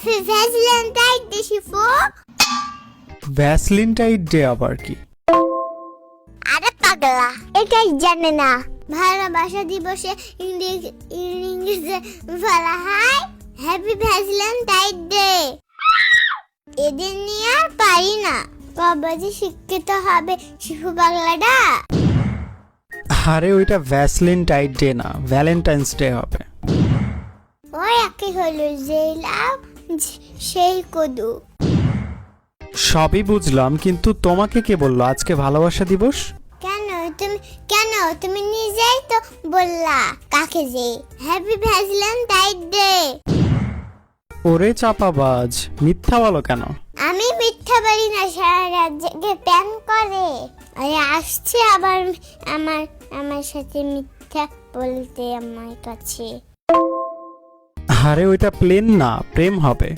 Happy Valentine Day Shifu. ভ্যাসলিনটাইন day আবার কি? আরে পাগলা, এটাই জানে না? ভালোবাসা দিবসে ইংরেজিতে বলা হয় হ্যাপি ভ্যালেন্টাইন ডে। এদিন নিয়ে আর পারি না, কবে যে শিক্ষিত হবে শিশু পাগলাটা। আরে ওইটা ভ্যাসলিনটাইন ডে না, ভ্যালেন্টাইন্স ডে হবে। ওই একই হলো, যেই লাভ সেই কদু। সবই বুঝলাম, কিন্তু তোমাকে কে বললো আজকে ভালোবাসা দিবস? তুমি নিজেই তো বললা কাকে যে হ্যাপি ভ্যালেন্টাইন ডে। ওরে চাপাবাজ, মিথ্যা বলো কেন? আমি মিথ্যা বলি না, সারা রাজ্যকে প্যান করে। আরে আসছে আবার আমার সাথে মিথ্যা বলতে আমার কাছে। আরে ওইটা প্লেন না, প্রেম হবে।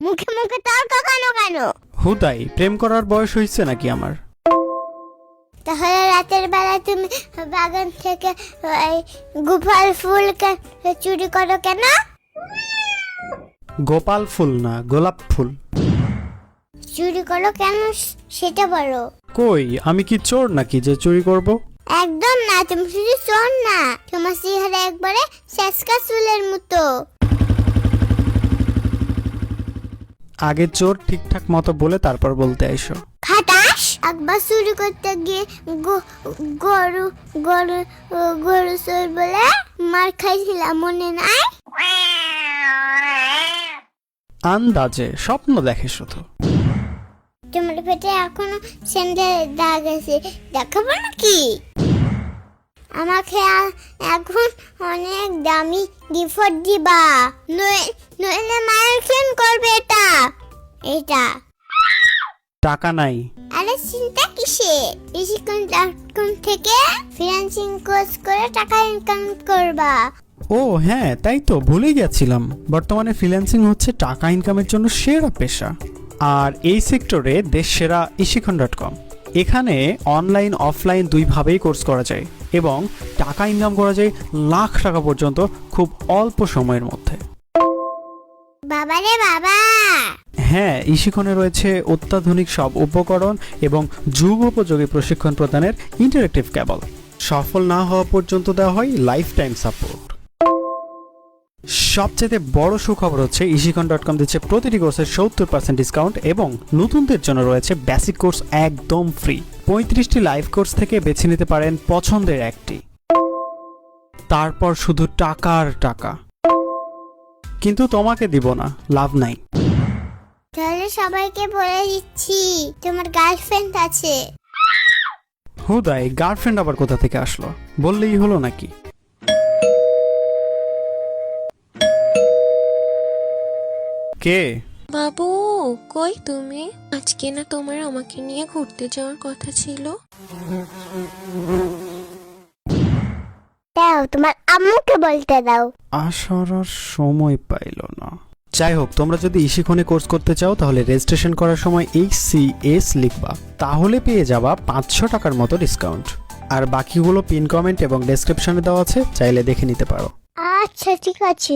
মুখে মুখে তর্ক কেন? হুদাই প্রেম করার বয়স হয়েছে নাকি আমার? তাহলে রাতের বেলা তুমি বাগান থেকে গোপাল ফুল চুরি করো কেন? গোপাল ফুল না, গোলাপ ফুল। চুরি করো কেন সেটা বলো। কই, আমি কি চোর নাকি যে চুরি করব? একদম না, তুমি শুধু চোর না, তোমার চেহারা একবারে শেষকা চুলের মতো। আগে চোর ঠিকঠাক মতো বলে তারপর বলতে আইসো। খাটাস, একবার চুরি করতে গিয়ে গরু গরু গরু চোর বলে মার খাইছিলাম, মনে নাই? আন্দাজে স্বপ্ন দেখে শুধু। তোমার পেটে এখনো স্যান্ডেলের দাগ আছে, দেখাবো নাকি? আমাকে এখন অনেক দামি গিফট দিবা, নইলে মায়ের ফোন করবে। এটা টাকা নাই। আরে চিন্তা কিসে? ইসিকন.com থেকে ফ্রিল্যান্সিং কোর্স করে টাকা ইনকাম করবা। ও হ্যাঁ, তাই তো ভুলে গেছিলাম। বর্তমানে ফ্রিল্যান্সিং হচ্ছে টাকা ইনকামের জন্য সেরা পেশা। আর এই সেক্টরে দেশ সেরা ইসিকন.com। এখানে অনলাইন অফলাইন দুইভাবেই কোর্স করা যায় এবং টাকা ইনকাম করা যায় লাখ টাকা পর্যন্ত খুব অল্প সময়ের মধ্যে। বাবারে বাবা! হ্যাঁ, ইসিকনে রয়েছে অত্যাধুনিক সব উপকরণ এবং যুগোপযোগী প্রশিক্ষণ প্রদানের ইন্টারেক্টিভ কেবল। সফল না হওয়া পর্যন্ত দেওয়া হয় লাইফ টাইম সাপোর্ট। সবচেয়ে বড় সুখবর হচ্ছে ইসিকন.com দিচ্ছে প্রতিটি কোর্সের 70% ডিসকাউন্ট এবং নতুনদের জন্য রয়েছে বেসিক কোর্স একদম ফ্রি। 35টি লাইভ কোর্স থেকে বেছে নিতে পারেন পছন্দের একটি, তারপর শুধু টাকার টাকা। কিন্তু তোমাকে দিব না, লাভ নাই। তাহলে সবাইকে বলে দিচ্ছি তোমার গার্লফ্রেন্ড আছে। হুদাই গার্লফ্রেন্ড আবার কোথা থেকে আসলো? বললেই হলো নাকি? কে? বাবু, কই তুমি? আজকে না তোমার আমাকে নিয়ে ঘুরতে যাওয়ার কথা ছিল? দাও, তোমার আম্মুকে বলতে দাও। আসার আর সময় পাইল না। যাই হোক, তোমরা যদি ইসিকনে কোর্স করতে চাও তাহলে রেজিস্ট্রেশন করার সময় HCS লিখবা, তাহলে পেয়ে যাবা 500 টাকার মতো ডিসকাউন্ট। আর বাকিগুলো পিন কমেন্ট এবং ডেসক্রিপশনে দেওয়া আছে, চাইলে দেখে নিতে পারো। আচ্ছা ঠিক আছে।